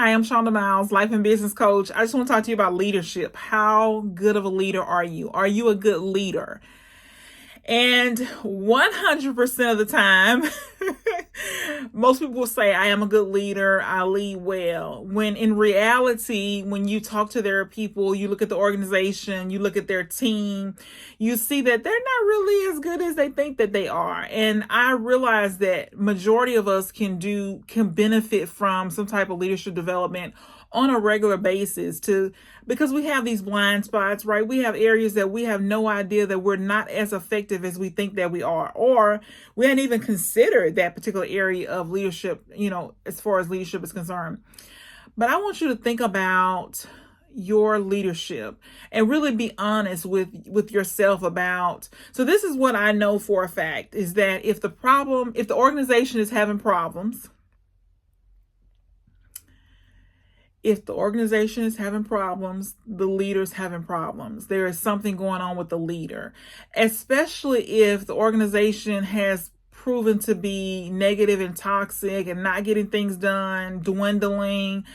Hi, I'm Shonda Miles, life and business coach. I just want to talk to you about leadership. How good of a leader are you? Are you a good leader? And 100% of the time, most people will say, I am a good leader, I lead well. When in reality, when you talk to their people, you look at the organization, you look at their team, you see that they're not really as good as they think that they are. And I realize that majority of us can benefit from some type of leadership development on a regular basis because we have these blind spots, right? We have areas that we have no idea that we're not as effective as we think that we are, or we hadn't even considered that particular area of leadership, as far as leadership is concerned. But I want you to think about your leadership and really be honest with yourself about. So this is what I know for a fact is that if the organization is having problems, the leader's having problems. There is something going on with the leader, especially if the organization has proven to be negative and toxic and not getting things done, dwindling.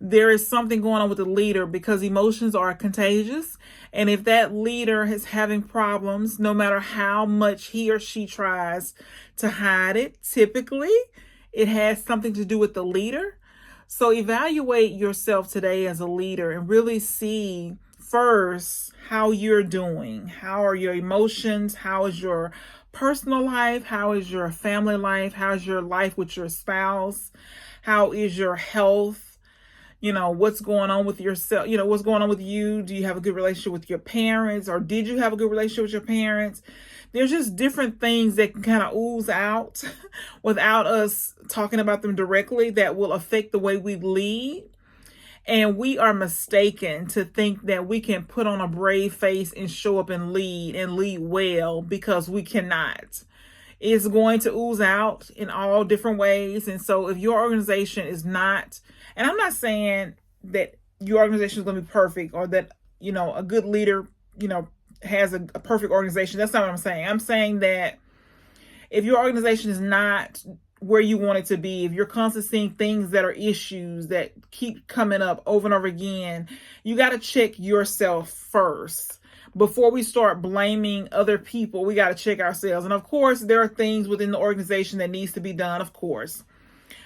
There is something going on with the leader because emotions are contagious. And if that leader is having problems, no matter how much he or she tries to hide it, typically it has something to do with the leader. So evaluate yourself today as a leader and really see first how you're doing. How are your emotions? How is your personal life? How is your family life? How's your life with your spouse? How is your health? What's going on with yourself? What's going on with you? Do you have a good relationship with your parents, or did you have a good relationship with your parents? There's just different things that can kind of ooze out without us talking about them directly that will affect the way we lead. And we are mistaken to think that we can put on a brave face and show up and lead well, because we cannot. It's going to ooze out in all different ways. And so if your organization is not, and I'm not saying that your organization is going to be perfect, or that, a good leader, has a perfect organization. That's not what I'm saying. I'm saying that if your organization is not where you want it to be, if you're constantly seeing things that are issues that keep coming up over and over again, you got to check yourself first. Before we start blaming other people, we got to check ourselves. And of course, there are things within the organization that needs to be done, of course.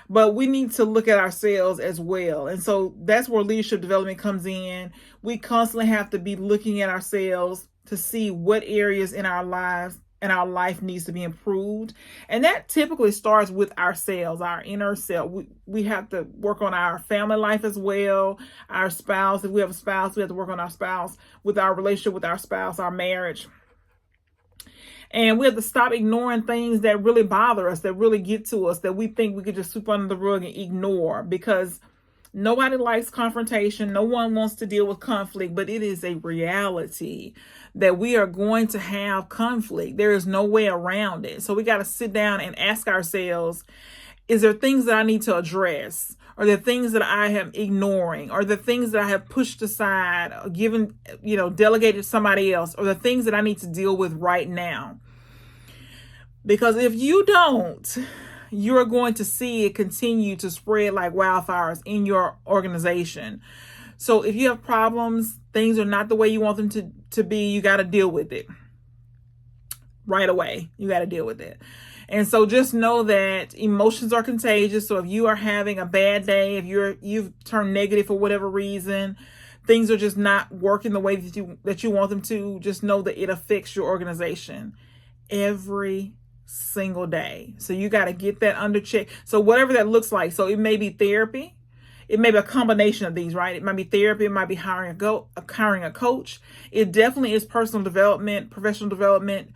But we need to look at ourselves as well. And so that's where leadership development comes in. We constantly have to be looking at ourselves to see what areas in our lives and our life needs to be improved. And that typically starts with ourselves, our inner self. We have to work on our family life as well. Our spouse, if we have a spouse, we have to work on our spouse, with our relationship with our spouse, our marriage. And we have to stop ignoring things that really bother us, that really get to us, that we think we could just sweep under the rug and ignore, because nobody likes confrontation. No one wants to deal with conflict, but it is a reality that we are going to have conflict. There is no way around it. So we got to sit down and ask ourselves, is there things that I need to address? Are there things that I am ignoring? Are there things that I have pushed aside, or given, delegated to somebody else? Or the things that I need to deal with right now? Because if you don't, you're going to see it continue to spread like wildfires in your organization. So if you have problems, things are not the way you want them to be, you got to deal with it right away. You got to deal with it. And so just know that emotions are contagious. So if you are having a bad day, if you've turned negative for whatever reason, things are just not working the way that you want them to, just know that it affects your organization every single day. So you got to get that under check. So whatever that looks like. So it may be therapy. It may be a combination of these, right? It might be therapy. It might be hiring a coach. It definitely is personal development, professional development,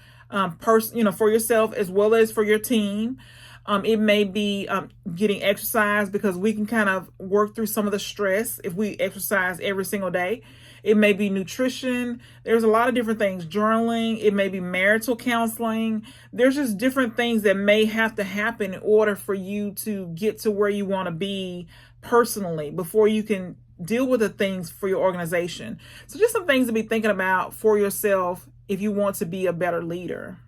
for yourself as well as for your team. It may be getting exercise, because we can kind of work through some of the stress if we exercise every single day. It may be nutrition. There's a lot of different things. Journaling. It may be marital counseling. There's just different things that may have to happen in order for you to get to where you want to be personally before you can deal with the things for your organization. So just some things to be thinking about for yourself if you want to be a better leader.